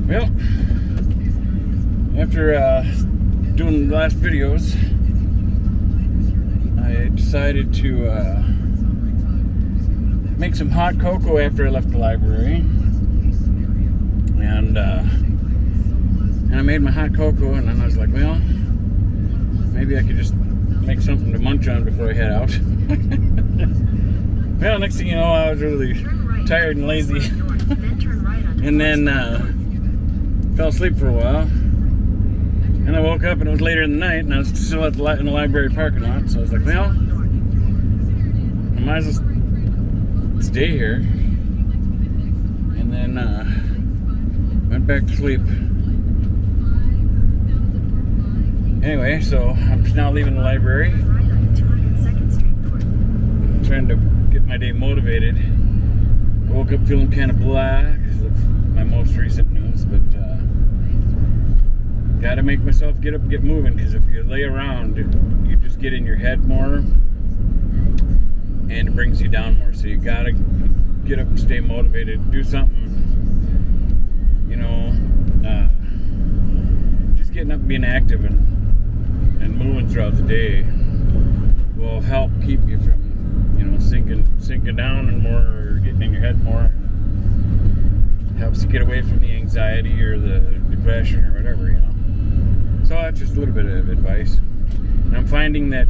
Well, after doing the last videos, I decided to make some hot cocoa after I left the library, and I made my hot cocoa, and then I was like, well, maybe I could just make something to munch on before I head out. Well, next thing you know, I was really tired and lazy, and then fell asleep for a while, and I woke up and it was later in the night, and I was still in the library parking lot, so I was like, well, I might as well stay here, and then went back to sleep. Anyway, so I'm just now leaving the library, I'm trying to get my day motivated. I woke up feeling kind of blah because of my most recent news, but gotta make myself get up and get moving, because if you lay around, you just get in your head more and it brings you down more. So you gotta get up and stay motivated, do something, you know. Just getting up and being active and moving throughout the day will help keep you from, you know, sinking down and more, or getting in your head more. Helps you get away from the anxiety or the depression or whatever, you know. So that's just a little bit of advice. And I'm finding that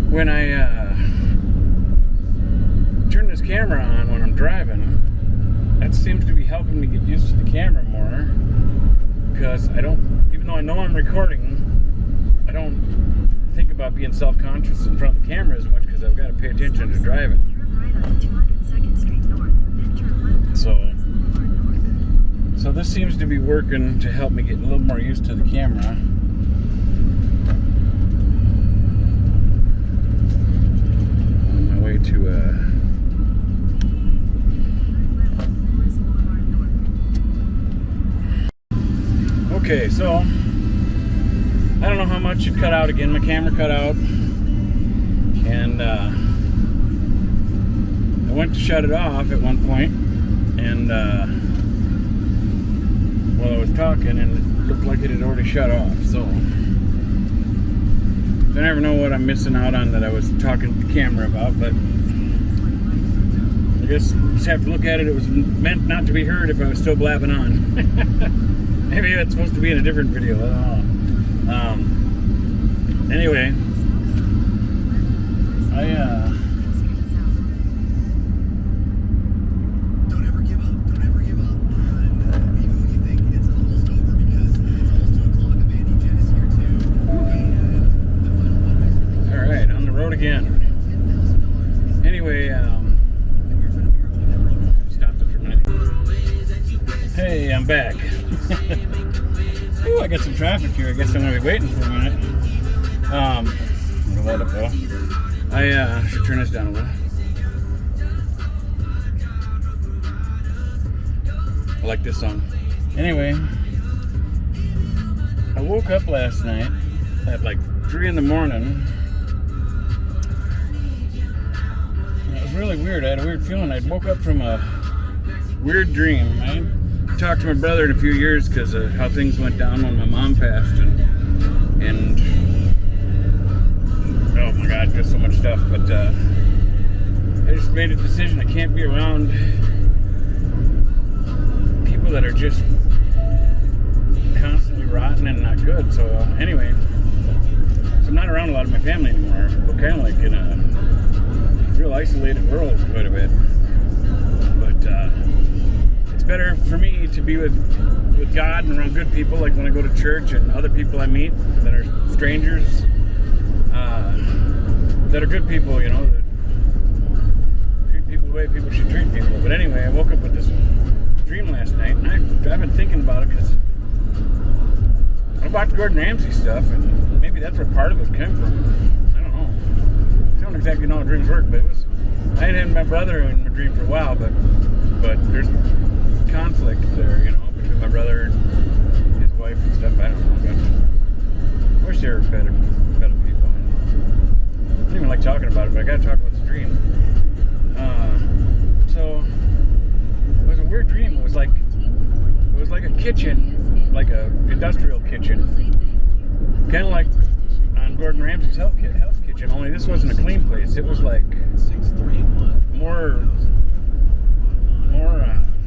when I turn this camera on when I'm driving, that seems to be helping me get used to the camera more, because I don't, even though I know I'm recording, I don't think about being self-conscious in front of the camera as much, because I've got to pay attention to driving. So this seems to be working to help me get a little more used to the camera. On my way to okay, so I don't know how much it cut out again. My camera cut out, and I went to shut it off at one point, and while I was talking, and it looked like it had already shut off. So I never know what I'm missing out on that I was talking to the camera about, but I guess you just have to look at it. It was meant not to be heard if I was still blabbing on. Maybe it's supposed to be in a different video. I don't know. Anyway, Don't ever give up. Don't ever give up. And even when you think it's almost over, because it's almost 2 o'clock. Amanda Jen is here too. And the final fundraiser. All right, on the road again. Anyway, stopped it for a minute. Hey, I'm back. Ooh, I got some traffic here. I guess I'm gonna be waiting for a minute. I'm gonna let it go. I should turn this down a little. I like this song. Anyway, I woke up last night at like 3 in the morning. It was really weird. I had a weird feeling. I woke up from a weird dream. I talked to my brother in a few years because of how things went down when my mom passed, and oh my God, just so much stuff. But I just made a decision. I can't be around people that are just constantly rotten and not good. So anyway, so I'm not around a lot of my family anymore. We're kind of like in a real isolated world quite a bit. But it's better for me to be with God and around good people, like when I go to church, and other people I meet that are strangers, that are good people, you know, that treat people the way people should treat people. But anyway, I woke up with this dream last night, and I've been thinking about it because I watched Gordon Ramsay stuff, and maybe that's where part of it came from. I don't know. I don't exactly know how dreams work, but it was. I had my brother in my dream for a while, but there's conflict there, you know, between my brother and his wife and stuff. I don't know. But I wish there were better people. I don't even like talking about it, but I gotta talk about this dream. So it was a weird dream kitchen, like a industrial kitchen, kind of like on Gordon Ramsay's Hell's Kitchen. Only this wasn't a clean place. It was like more.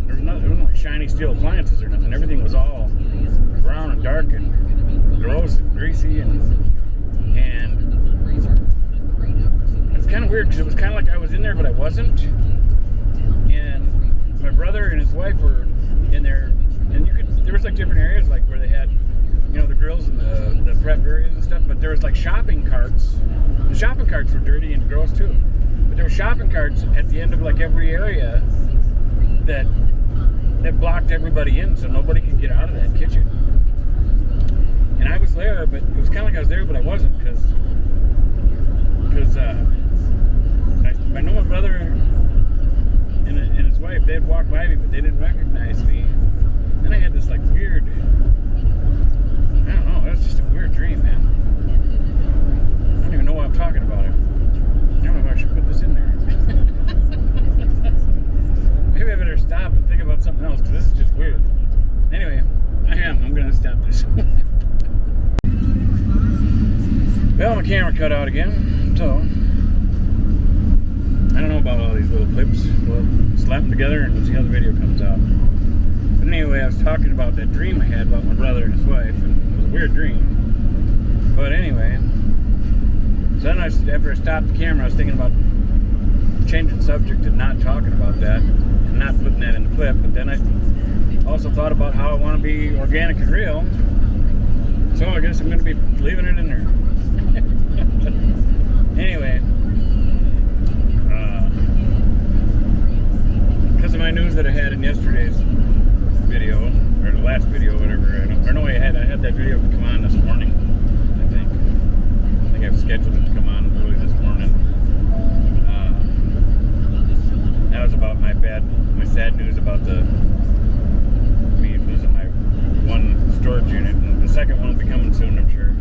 There wasn't like shiny steel appliances or nothing. Everything was all brown and dark and gross and greasy and it's kind of weird because it was kind of like I was in there but I wasn't. And my brother and his wife were in there, and there was like different areas like where they had, you know, the grills and the prep areas and stuff, but there was like shopping carts. The shopping carts were dirty and gross too, but there were shopping carts at the end of like every area that blocked everybody in, so nobody could get out of that kitchen. And I was there, but it was kind of like I was there, but I wasn't, because I know my brother and his wife, they had walked by me, but they didn't recognize me. Then I had this like weird, I don't know, it was just a weird dream, man. I don't even know why I'm talking about it. I don't know if I should put this in there. Maybe I better stop and think about something else, because this is just weird. Anyway, I'm going to stop this. Well, my camera cut out again, so I don't know about all these little clips. We'll slap them together and we'll see how the video comes out. But anyway, I was talking about that dream I had about my brother and his wife, and it was a weird dream. But anyway, so then after I stopped the camera, I was thinking about changing the subject and not talking about that and not putting that in the clip. But then I also thought about how I want to be organic and real, so I guess I'm going to be leaving it in there. Anyway, because of my news that I had in yesterday's video, or the last video, whatever, I had that video come on this morning, I think I've scheduled it to come on early this morning. That was about my sad news about me losing my one storage unit, and the second one will be coming soon, I'm sure.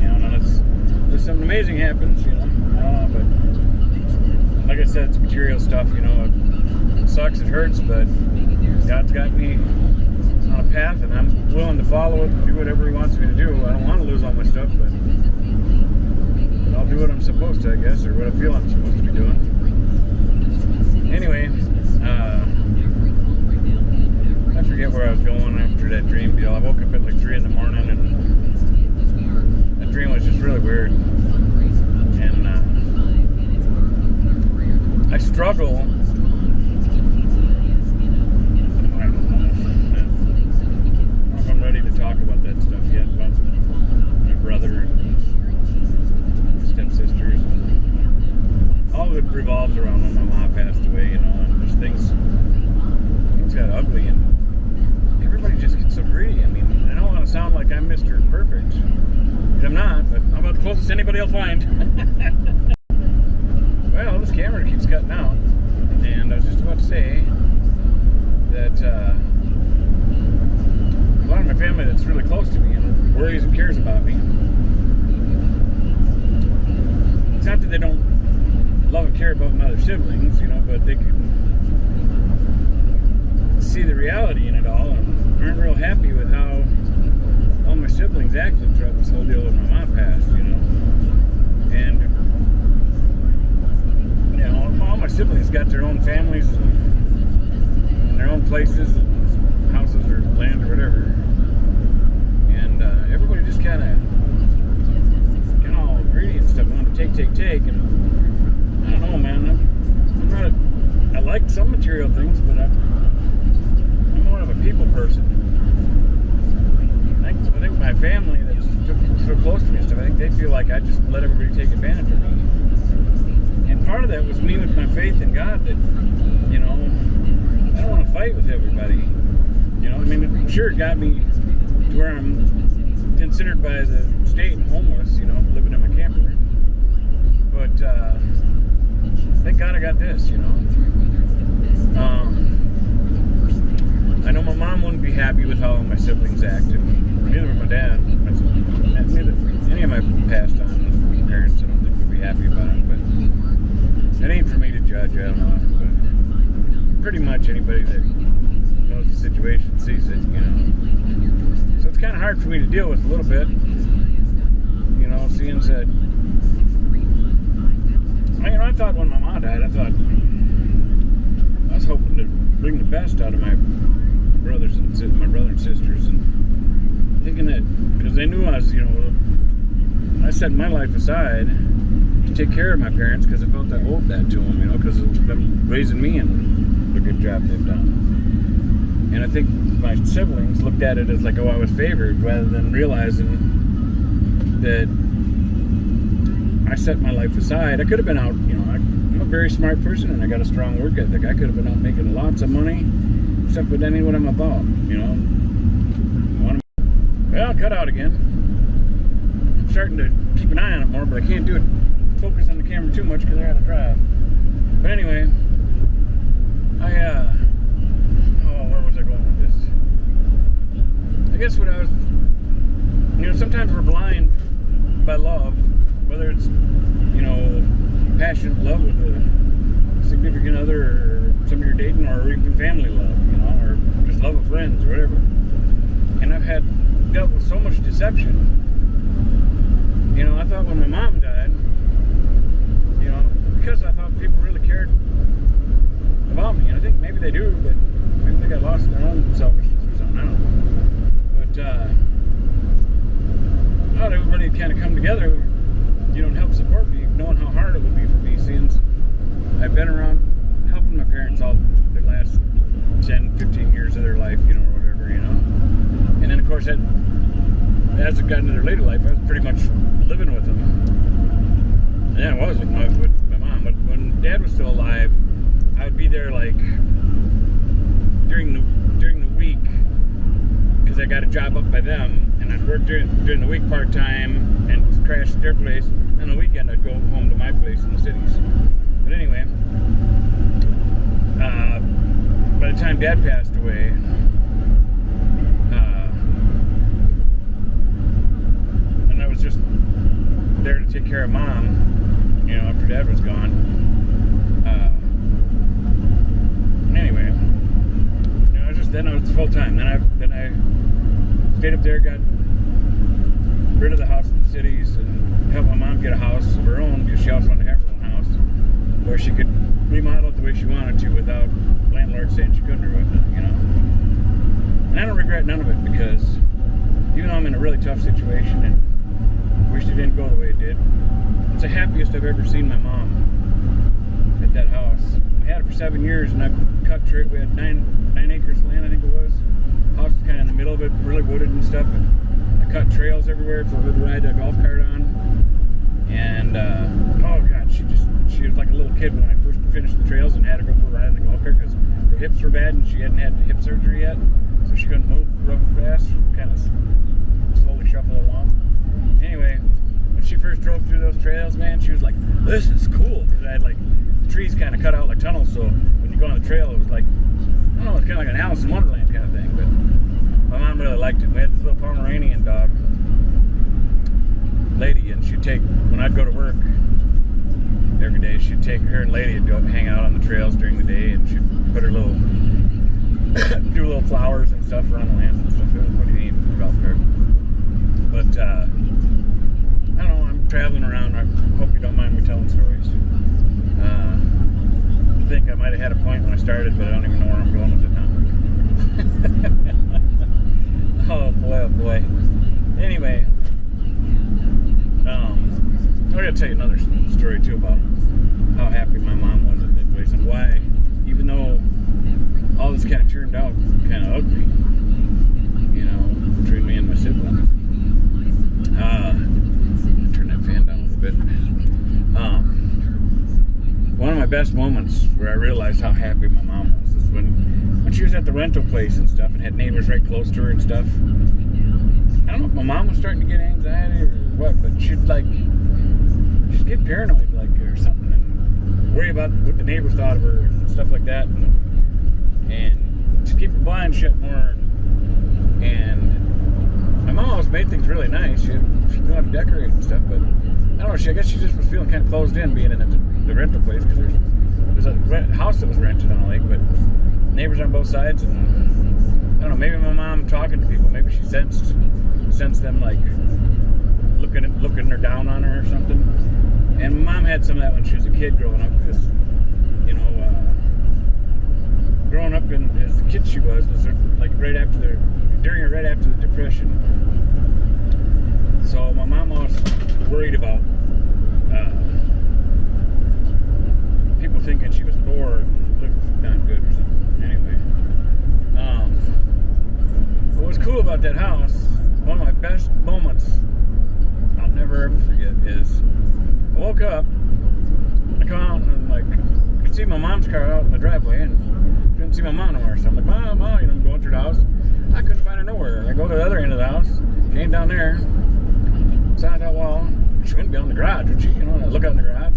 You know, unless something amazing happens, you know. But like I said, it's material stuff, you know. It sucks, it hurts, but God's got me on a path, and I'm willing to follow it and do whatever He wants me to do. I don't want to lose all my stuff, but I'll do what I'm supposed to, I guess, or what I feel I'm supposed to be doing. Anyway, I forget where I was going after that dream deal. I woke up at like 3 in the morning, and that dream was just really weird. And I struggle. I don't know if I'm ready to talk about that stuff yet, about my brother and stepsisters. All of it revolves around when my mom passed away, you know, and just things got ugly, and everybody just gets so greedy. I mean, I don't want to sound like I'm Mr. Perfect, and I'm not, but I'm about the closest anybody will find. Well, this camera keeps cutting out, and I was just about to say that a lot of my family that's really close to me and worries and cares about me, it's not that they don't love and care about my other siblings, you know, but they could see the reality in it all and aren't real happy with how all my siblings acted throughout this whole deal with my mom passed, you know. And, you know, all my siblings got their own families and their own places and houses or land or whatever. And everybody just kind of all greedy and stuff, wanted to take, and I don't know, man. I like some material things, but I'm more of a people person. I think my family that's so close to me and stuff, I think they feel like I just let everybody take advantage of me. And part of that was me with my faith in God that, you know, I don't want to fight with everybody. You know, I mean, sure, it got me to where I'm considered by the state homeless, you know, living in my camper. But thank God I got this, you know. I know my mom wouldn't be happy with how my siblings acted. Neither would my dad. Neither any of my passed on parents, I don't think would be happy about it. But it ain't for me to judge. I don't know. But pretty much anybody that knows the situation, sees it, you know. So it's kind of hard for me to deal with a little bit, you know, seeing that. You know, I thought when my mom died, I was hoping to bring the best out of my brother and sisters, and thinking that because they knew I was, you know, I set my life aside to take care of my parents because I felt I owed that to them, you know, because of them raising me and the good job they've done. And I think my siblings looked at it as like, oh, I was favored, rather than realizing that I set my life aside. I could have been out, you know, I'm a very smart person and I got a strong work ethic. I could have been out making lots of money, except with any what I'm about, you know. Well, cut out again. I'm starting to keep an eye on it more, but I can't do it. Focus on the camera too much because I gotta drive. But anyway, where was I going with this? I guess what I was, you know, sometimes we're blind by love, whether it's, you know, passionate love with a significant other or somebody you're dating, or even family love, you know, or just love of friends or whatever. And I've dealt with so much deception. You know, I thought when my mom died, you know, because I thought people really cared about me, and I think maybe they do, but maybe they got lost in their own selfishness or something, I don't know. But I thought everybody would kind of come together, you know, and help support me, knowing how hard it would be for me, since I've been around helping my parents all the last 10, 15 years of their life, you know, or whatever, you know. And then, of course, as it got into their later life, I was pretty much living with them. Yeah, I was with my mom, but when Dad was still alive, I would be there like during the week, because I got a job up by them, and I'd work during the week part-time and crash at their place. And on the weekend I'd go home to my place in the cities. But anyway, by the time Dad passed away, and I was just there to take care of Mom, you know, after Dad was gone. Anyway, you know, then I was full time. Then I stayed up there, got rid of the house in the cities, and helped my mom get a house of her own, because she also wanted to have her own house where she could remodel it the way she wanted to without landlord saying she couldn't or whatnot, you know. And I don't regret none of it, because even though I'm in a really tough situation and wish it didn't go the way it did, it's the happiest I've ever seen my mom at that house. I had it for 7 years, and I cut trail. We had 9 acres of land, I think it was. House was kind of in the middle of it, really wooded and stuff. And I cut trails everywhere for her to ride a golf cart on. And oh god, she was like a little kid when I first finished the trails and had her go for a ride on the golf cart, because her hips were bad and she hadn't had hip surgery yet, so she couldn't move real fast. Kind of slowly shuffle along. Anyway, when she first drove through those trails, man, she was like, "This is cool," because I had like trees kind of cut out like tunnels, so when you go on the trail, it was like, I don't know, it's kind of like an Alice in Wonderland kind of thing. But my mom really liked it. We had this little Pomeranian dog Lady, and she'd take, when I'd go to work every day, she'd take her and Lady and go hang out on the trails during the day, and she'd put her little do little flowers and stuff around the land and stuff. It was pretty neat for the golf cart. But I don't know, I'm traveling around. I hope you don't mind me telling stories. I think I might have had a point when I started, but I don't even know where I'm going with it now. Oh boy. Anyway, I gotta tell you another story too about how happy my mom was at that place, and why, even though all this kind of turned out kind of ugly, you know, between me and my siblings. Turn that fan down a little bit. One of my best moments where I realized how happy my mom was is when she was at the rental place and stuff, and had neighbors right close to her and stuff. I don't know if my mom was starting to get anxiety or what, but she'd get paranoid or something, and worry about what the neighbors thought of her and stuff like that, and she'd keep the blinds shut more. And my mom always made things really nice. She knew how to decorate and stuff, but I don't know. I guess she just was feeling kind of closed in being in the rental place, because there's a house that was rented on the lake, but neighbors on both sides, and I don't know, maybe my mom talking to people, maybe she sensed them like looking her down on her or something. And my mom had some of that when she was a kid growing up, because growing up as the kid she was like right after the Depression. So my mom was worried about people thinking she was poor and looked not good or something. Anyway, what was cool about that house, one of my best moments I'll never ever forget, is I woke up, I come out and I could see my mom's car out in the driveway and couldn't see my mom nowhere. So I'm like, Mom, I'm going through the house. I couldn't find her nowhere. I go to the other end of the house, came down there. So I thought, well, she wouldn't be on the garage, would she? I look out in the garage,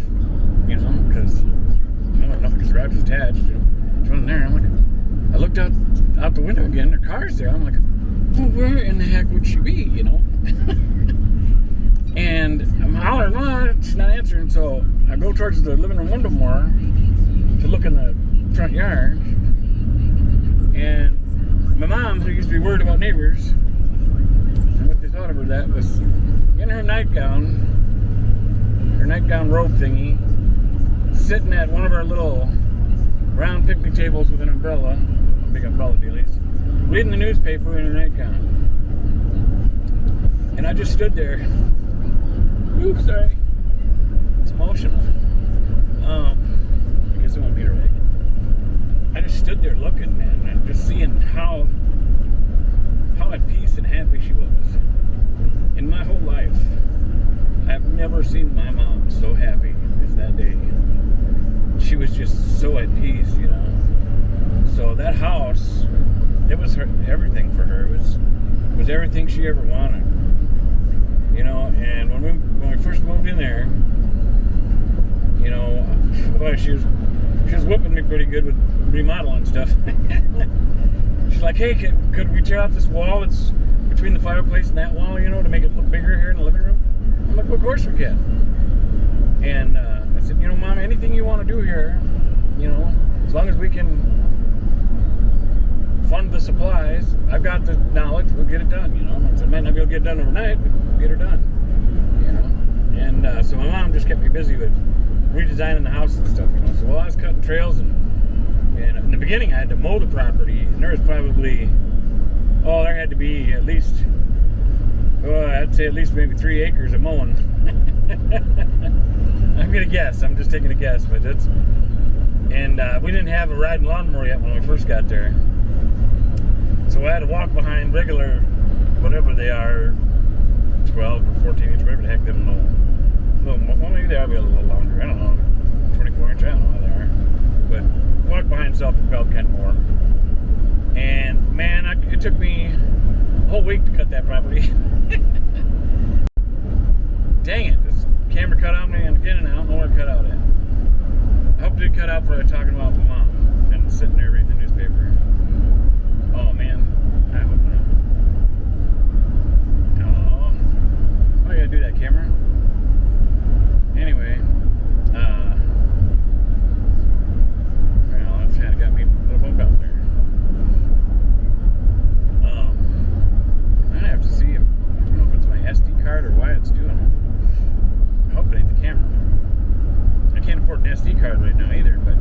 because the garage is attached. She wasn't there. I'm like, I looked out the window again. Her car's there. I'm like, well, where in the heck would she be? And I'm hollering, well, she's not answering. So I go towards the living room window more to look in the front yard. And my mom, who used to be worried about neighbors, and what they thought of her, that was in her nightgown robe thingy, sitting at one of our little round picnic tables with an umbrella, big umbrella dealies, reading the newspaper in her nightgown. And I just stood there. Oops, sorry. It's emotional. I guess I won't beat her right. I just stood there looking, man, and just seeing how at peace and happy she was. In my whole life, I've never seen my mom so happy as that day. She was just so at peace, So that house, it was everything for her. It was everything she ever wanted. And when we first moved in there, boy, she was whipping me pretty good with remodeling stuff. She's like, hey, could we tear out this wall that's between the fireplace and that wall, to make it look bigger here in the living room? I'm like, well, of course we can. And I said, Mom, anything you want to do here, as long as we can fund the supplies, I've got the knowledge, we'll get it done, I said, I might not be able to get it done overnight, but we'll get her done, And so my mom just kept me busy with redesigning the house and stuff, So while I was cutting trails, and in the beginning I had to mow the property, and there was probably, there had to be at least, I'd say at least maybe 3 acres of mowing. I'm gonna guess. I'm just taking a guess, but we didn't have a riding lawnmower yet when we first got there, so I had to walk behind regular, whatever they are, 12 or 14 inch, whatever the heck them little, well, maybe they'll be a little longer. I don't know, 24 inch. I don't know how they are, but walk behind self-propelled kind of more. And man, it took me a whole week to cut that property. Dang it, this camera cut out me again, and I don't know where it cut out at. I hope it did cut out for talking about my mom and sitting there reading the newspaper. Oh man, I hope not. Oh, you gotta do that, camera. Anyway, that's kind of got me a little bummed out there. I have to see if, I don't know if it's my SD card or why it's doing it. I hope it ain't the camera. I can't afford an SD card right now either, but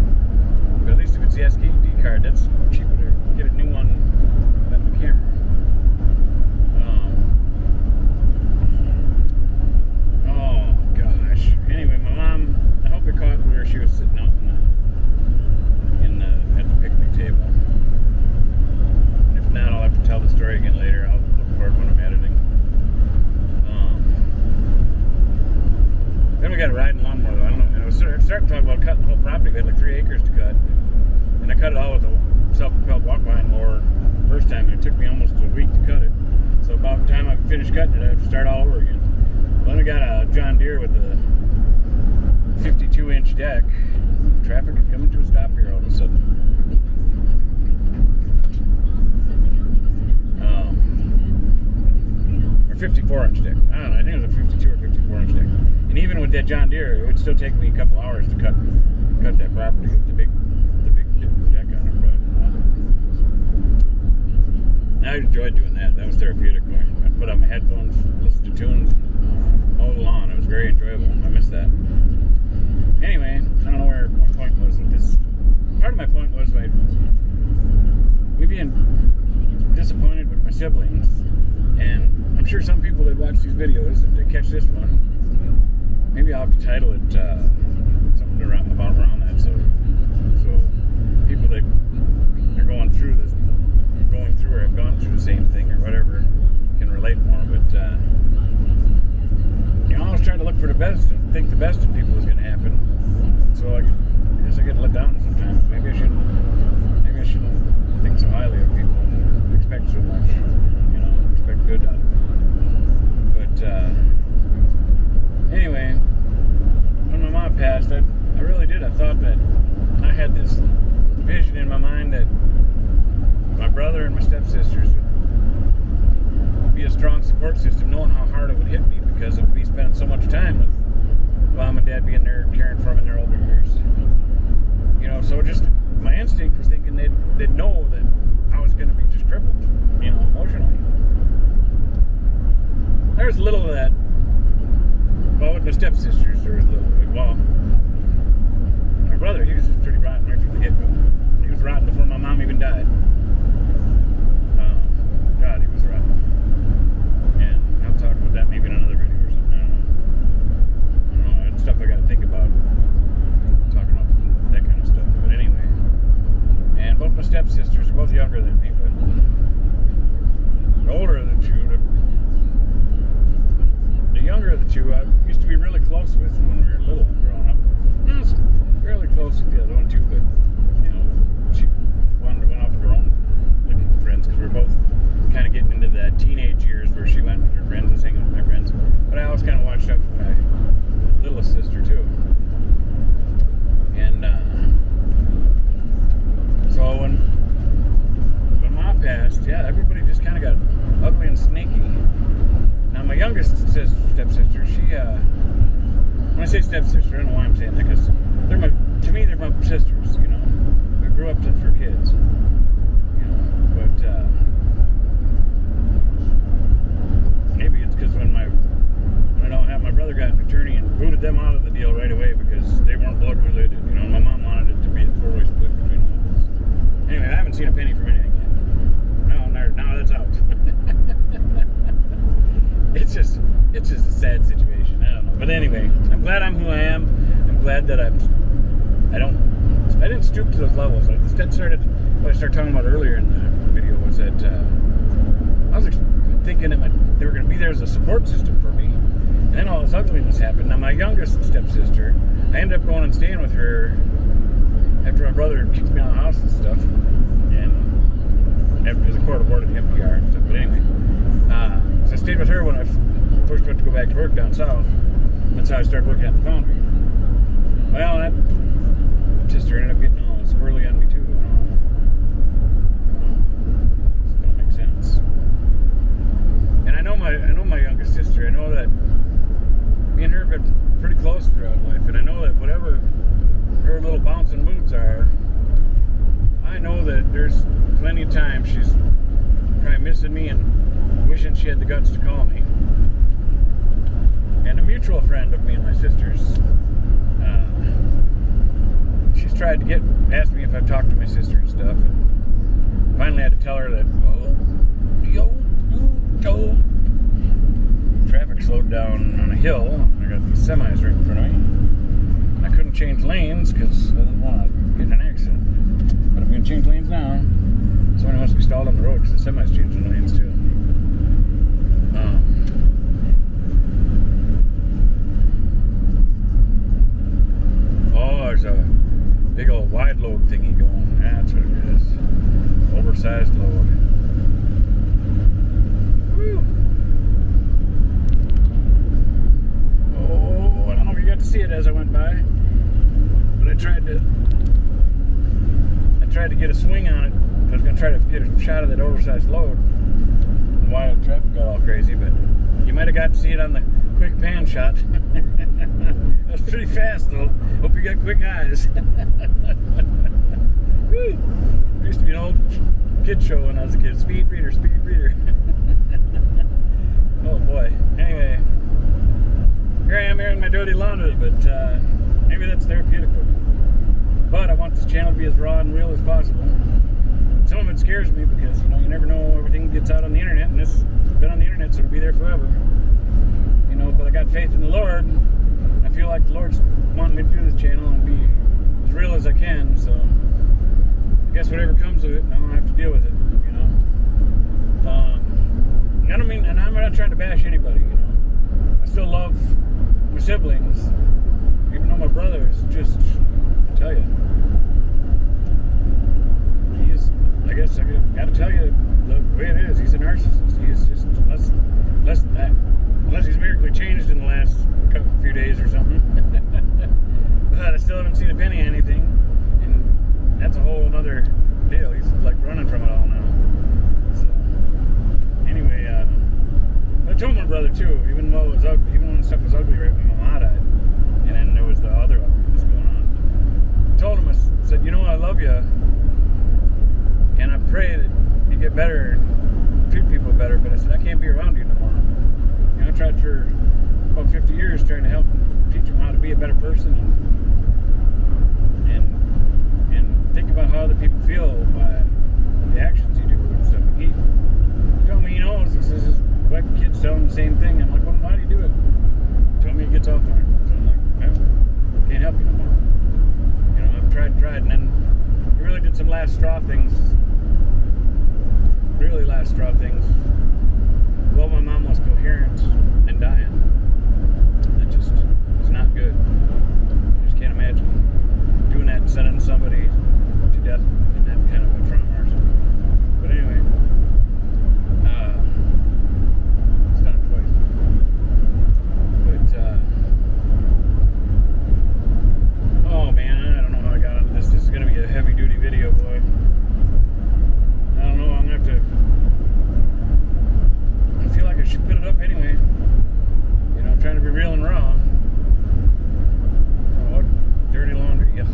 at least if it's the SD card, that's cheaper to get a new one than the camera. Oh gosh. Anyway, my mom, I hope it caught where she was sitting out at the picnic table. And if not, I'll have to tell the story again later. I'll look for it when I'm editing. Then we got a riding lawnmower, though. I don't know. I was starting to talk about cutting the whole property. We had like 3 acres to cut. And I cut it all with a self-propelled walk-behind mower first time. And it took me almost a week to cut it. So about the time I finished cutting it, I have to start all over again. Then I got a John Deere with a 52-inch deck. Traffic is coming to a stop here all of a sudden. Or 54-inch deck. I don't know. I think it was a 52 or 54-inch deck. And even with that John Deere, it would still take me a couple hours to cut that property with the big deck on it. But I enjoyed doing that. That was therapeutic. I'd put on my headphones, listen to tunes, and mow the lawn. It was very enjoyable. I miss that. Anyway, I don't know where my point was with this. Part of my point was me being disappointed with my siblings, and I'm sure some people that watch these videos, if they catch this one, maybe I'll have to title it something around that, so people that are going through or have gone through the same thing or whatever can relate more. But I always try to look for the best and think the best in people is going to happen. So I guess I get let down sometimes. Maybe I shouldn't think so highly of people and expect so much. Expect good out of it. But anyway, when my mom passed, I really did. I thought that I had this vision in my mind that my brother and my stepsisters would be a strong support system, knowing how hard it would hit me because of me spending so much time with mom and dad being there, caring for them in their older years. So just my instinct was thinking they'd know that I was going to be just crippled, emotionally. There's a little of that. Well, with my stepsisters, there was a little bit. Well, my brother, he was just pretty rotten right from the get-go. He was rotten before my mom even died. God, he was rotten. And I'll talk about that maybe in another video or something. I don't know. It's stuff I got to think about. Talking about that kind of stuff. But anyway. And both my stepsisters are both younger than me, but the older of the two, the younger of the two, I used to be really close with when we were little growing up. I was fairly close with the other one too, but she went off with her own friends because we were both kind of getting into that teenage years where she went with her friends and was hanging with my friends. But I always kind of watched out for my littlest sister too. And so when Mom passed, yeah, everybody just kind of got ugly and sneaky. Now my youngest stepsister, she, when I say stepsister, I don't know why I'm saying that, because to me they're my sisters, We grew up for kids, but maybe it's because when I don't have my brother got an attorney and booted them out of the deal right away because they weren't blood related, my mom wanted it to be a 4-way split between all of us. Anyway, I haven't seen a penny from anything yet. No, that's out. It's just a sad situation. I don't know. But anyway, I'm glad I'm who I am. I'm glad that I didn't stoop to those levels. What I started talking about earlier in the video was that I was thinking that they were going to be there as a support system for me. And then all this ugliness happened. Now my youngest stepsister, I ended up going and staying with her after my brother kicked me out of the house and stuff. And because the court awarded the NPR and stuff. But anyway. So I stayed with her when I first went to go back to work down south. That's how I started working at the foundry. Well, that sister ended up getting all squirrely on me too. It's gonna make sense. And I know my youngest sister. I know that me and her have been pretty close throughout life, and I know that whatever her little bouncing moods are, I know that there's plenty of times she's probably missing me and wishing she had the guts to call me. And a mutual friend of me and my sister's, she's tried to ask me if I've talked to my sister and stuff, and finally I had to tell her that, traffic slowed down on a hill. I got these semis right in front of me. And I couldn't change lanes because I didn't want to get in an accident. But I'm going to change lanes now. Somebody must be stalled on the road because the semi's changing lanes too. There's a big old wide load thingy going. That's what it is. Oversized load. Woo. Oh, I don't know if you got to see it as I went by, but I tried to get a swing on it. I was going to try to get a shot of that oversized load. And while the traffic got all crazy, but you might have got to see it on the quick pan shot. That was pretty fast though. Hope you got quick eyes. There used to be an old kid show when I was a kid. Speed reader, speed reader. Oh boy. Anyway, here I am here in my dirty laundry, but maybe that's therapeutic for me. But I want this channel to be as raw and real as possible. Some of it scares me because, you know, you never know, everything gets out on the internet, and this has been on the internet, so it'll be there forever. You know, but I got faith in the Lord. I feel like the Lord's wanting me to do this channel and be as real as I can, so I guess whatever comes of it, I don't have to deal with it, you know. I don't mean, and I'm not trying to bash anybody, you know. I still love my siblings, even though my brother is just, I tell you, he is, I guess I gotta tell you the way it is. He's a narcissist. He is just unless he's miraculously changed in the last few days or something. But I still haven't seen a penny of anything, and that's a whole other deal. He's like running from it all now. So anyway, I told my brother too, even though it was ugly, even when stuff was ugly right when my mom died, and then there was the other ugliness going on. I told him, I said, you know, I love you, and I pray that you get better and treat people better, but I said, I can't be around you no more. You know, I tried for about 50 years trying to help teach him how to be a better person and think about how other people feel by the actions you do and stuff. And he told me he knows. He says his wife and kids tell him the same thing. I'm like, well, why do you do it? He told me he gets off on it. So I'm like, well, can't help you no more. You know, I've tried, and then he really did some last straw things. Really last straw things. Well, my mom was coherent and dying. That just is not good. I just can't imagine doing that and sending somebody to death in that kind of a trauma or something. But anyway, it's done it twice. But oh man, I don't know how I got into this. This is gonna be a heavy duty video, boy. I don't know, I'm gonna have to, I feel like I should put it up anyway. You know, I'm trying to be real and raw. Oh, what dirty laundry, yeah.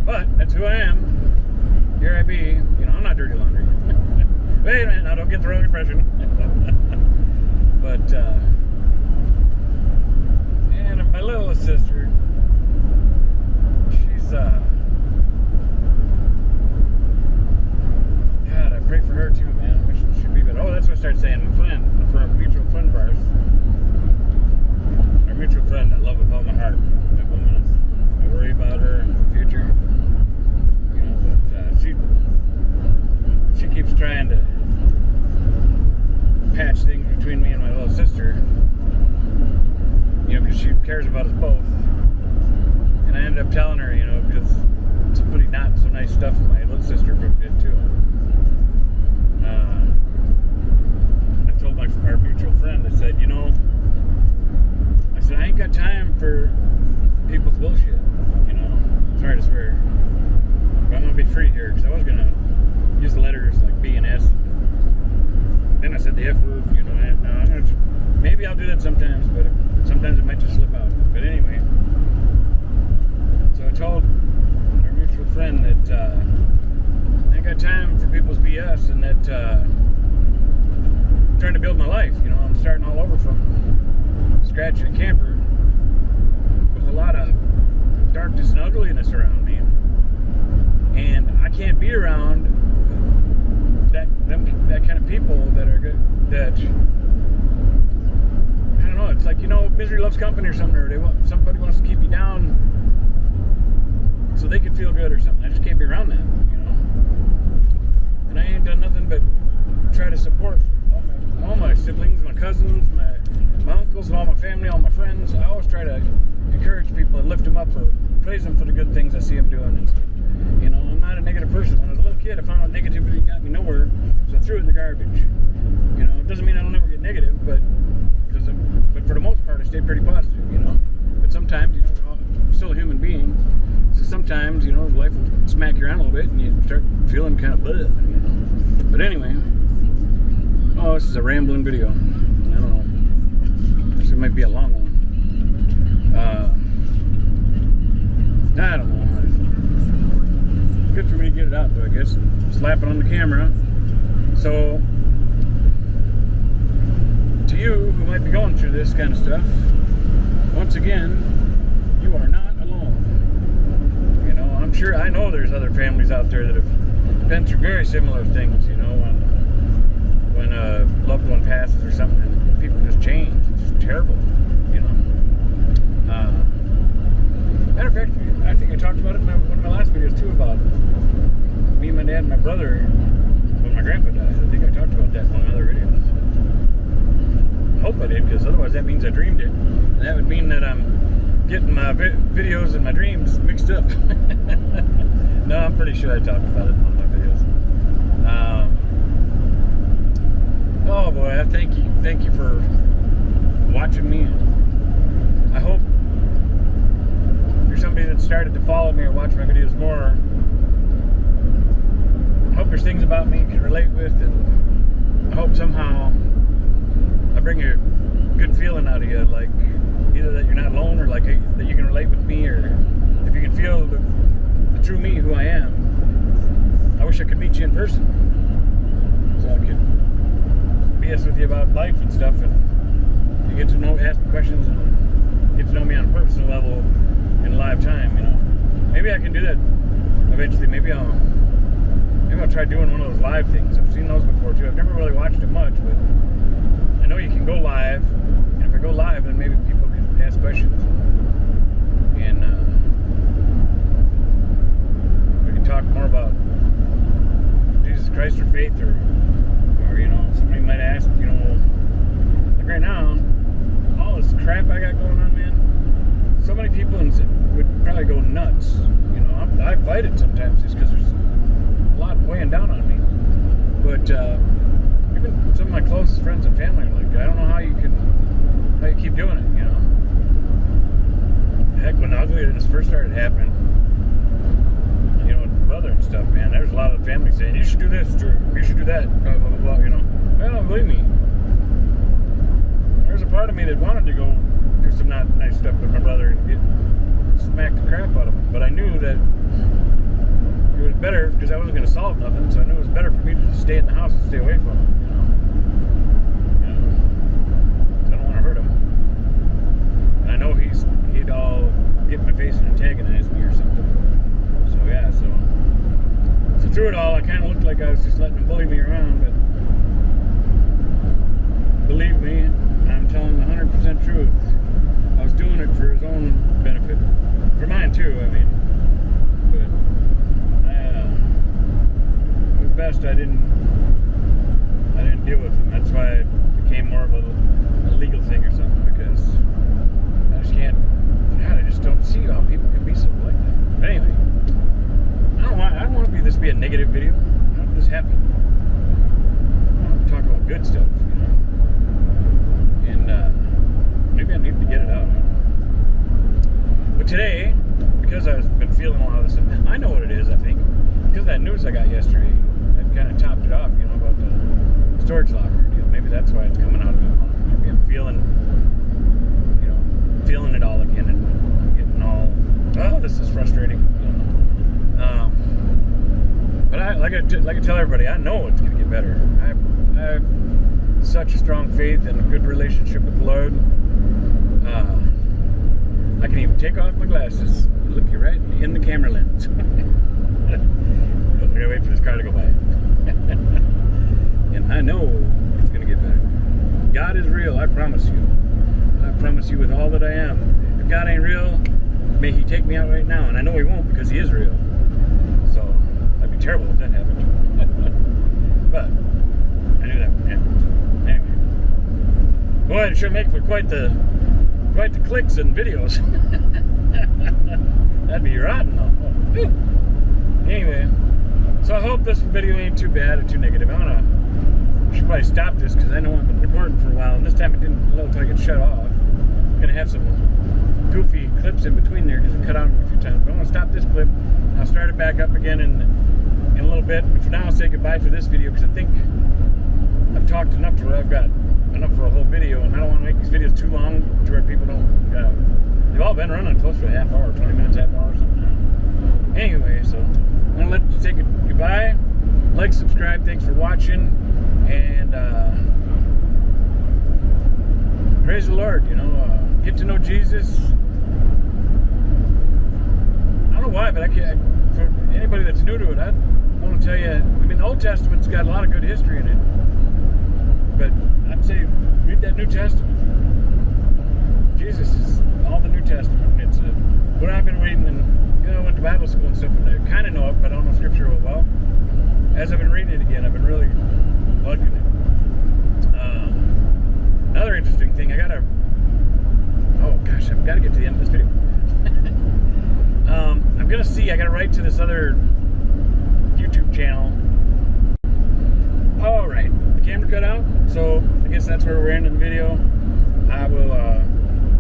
But that's who I am. Here I be. You know, I'm not dirty laundry. Wait a minute, now don't get the wrong impression. But and my little sister, she's God, I pray for her too, man. I wish it should be better. Oh, that's what I started saying. My friend, for a mutual friend of ours. Our mutual friend I love with all my heart. That woman is, I worry about her and the future. You know, but she keeps trying to patch things between me and my little sister. You know, because she cares about us both. And I ended up telling her, you know, because some pretty not so nice stuff my little sister did too. I told our mutual friend, I said, you know, I said, I ain't got time for people's bullshit, you know. Sorry to swear. But I'm going to be free here, because I was going to use the letters like B and S. Then I said the F word, you know, and I'm gonna, maybe I'll do that sometimes, but sometimes it might just slip out. But anyway, so I told our mutual friend that I ain't got time for people's BS, and that I'm trying to build my life. You know, I'm starting all over from scratch in a camper with a lot of darkness and ugliness around me, and I can't be around that kind of people that are good. That I don't know. It's like, you know, misery loves company or something, or somebody wants to keep you down so they can feel good or something. I just can't be around that, you know. And I ain't done nothing but try to support all my siblings, my cousins, my uncles, all my family, all my friends. I always try to encourage people and lift them up or praise them for the good things I see them doing and stuff. You know, I'm not a negative person. When I was a little kid, I found out negativity got me nowhere, so I threw it in the garbage. You know, it doesn't mean I don't ever get negative, but for the most part, I stay pretty positive, you know. But sometimes, you know, I'm still a human being, so sometimes, you know, life will smack you around a little bit, and you start feeling kind of blah, you know. But anyway, oh, this is a rambling video. I don't know. This might be a long one. I don't know. good for me to get it out, though, I guess. Slap it on the camera. So, to you who might be going through this kind of stuff, once again, you are not alone. You know, I'm sure, I know there's other families out there that have been through very similar things, you know, when a loved one passes or something, and people just change. It's just terrible, you know. Matter of fact, I think I talked about it in one of my last videos too, about me, my dad, and my brother when my grandpa died. I think I talked about that in one of the other videos. I hope I did, because otherwise that means I dreamed it. And that would mean that I'm getting my videos and my dreams mixed up. No, I'm pretty sure I talked about it in one of my videos. Oh boy, thank you for watching me. I hope if you're somebody that started to follow me or watch my videos more, I hope there's things about me you can relate with, and I hope somehow I bring a good feeling out of you, like either that you're not alone, or like that you can relate with me, or if you can feel the true me, who I am. I wish I could meet you in person so I could BS with you about life and stuff, and you get to know, ask me questions, and get to know me on a personal level in live time, you know. Maybe I can do that eventually. Maybe I'll try doing one of those live things. I've seen those before too. I've never really watched it much, but I know you can go live, and if I go live, then maybe people can ask questions, and we can talk more about Jesus Christ or faith, or you know, somebody might ask, you know, like right now, all this crap I got going on, man. So many people would probably go nuts. You know, I fight it sometimes just because there's a lot weighing down on me. But even some of my closest friends and family are like, I don't know how you keep doing it. You know, heck, when the ugliness first started happening, you know, with brother and stuff, man, there's a lot of family saying you should do this or you should do that, blah blah blah, blah, you know. Well, believe me, there's a part of me that wanted to go do some not nice stuff with my brother and get smacked the crap out of him, but I knew that it was better, because I wasn't going to solve nothing, so I knew it was better for me to just stay in the house and stay away from him, you know. I don't want to hurt him, and I know he'd all get in my face and antagonize me or something. So yeah, so through it all, I kind of looked like I was just letting him bully me around, but believe me, I'm telling the 100% truth. I was doing it for his own benefit, for mine too. I mean, but it was best I didn't deal with him. That's why it became more of a legal thing or something, because I just can't. God, I just don't see how people can be so like that. But anyway, I don't want this to be a negative video. I don't want this to happen. I want to talk about good stuff, you know. And maybe I need to get it out. But today, because I've been feeling a lot of this stuff, I know what it is, I think. Because of that news I got yesterday, that kind of topped it off, you know, about the storage locker deal. Maybe that's why it's coming out of me. Maybe I'm feeling it all again, and I'm getting all, oh, this is frustrating. You know? But like I tell everybody, I know it's going to get better. I have such a strong faith and a good relationship with the Lord. I can even take off my glasses and look you right in the camera lens. I'm going to wait for this car to go by. And I know it's going to get better. God is real, I promise you. I promise you with all that I am. If God ain't real, may He take me out right now. And I know He won't, because He is real. So, that'd be terrible if that happened. But I knew that wouldn't happen. So, anyway. Boy, it sure make for quite the clicks and videos. That'd be rotten though. Oh. Anyway, so I hope this video ain't too bad or too negative. I should probably stop this, because I know I've been recording for a while, and this time it didn't blow until I get shut off. I'm gonna have some goofy clips in between there because I cut out a few times. But I'm gonna stop this clip. I'll start it back up again in a little bit. But for now, I'll say goodbye for this video, because I think I've talked enough to where I've got enough for a whole video, and I don't want to make these videos too long to where people don't. They've all been running close to a half hour, 20 minutes, half hour, or something. Anyway, so I'm going to let you say goodbye. Like, subscribe. Thanks for watching. And praise the Lord. Get to know Jesus. I don't know why, but for anybody that's new to it, I want to tell you, the Old Testament's got a lot of good history in it. But I'd say read that New Testament. Jesus is all the New Testament. It's what I've been reading, and went to Bible school and stuff, and I kind of know it, but I don't know Scripture real well. As I've been reading it again, I've been really liking it. Another interesting thing, I've got to get to the end of this video. I'm gonna see. I got to write to this other YouTube channel. All right, the camera cut out, so I guess that's where we're ending the video. I will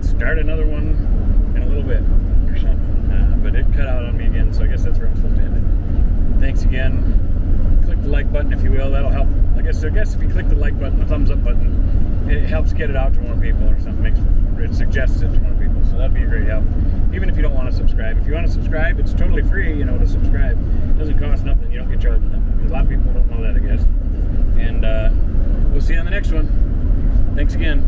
start another one in a little bit or something, but it cut out on me again, so I guess that's where I'm supposed to end it. Thanks again. Click the like button if you will. That'll help. I guess if you click the like button, the thumbs up button, it helps get it out to more people or something. It suggests it to more people, so that'd be a great help. Even if you don't want to subscribe. If you want to subscribe, it's totally free, to subscribe. It doesn't cost nothing. You don't get charged nothing. A lot of people don't know that, I guess. And we'll see you on the next one. Thanks again.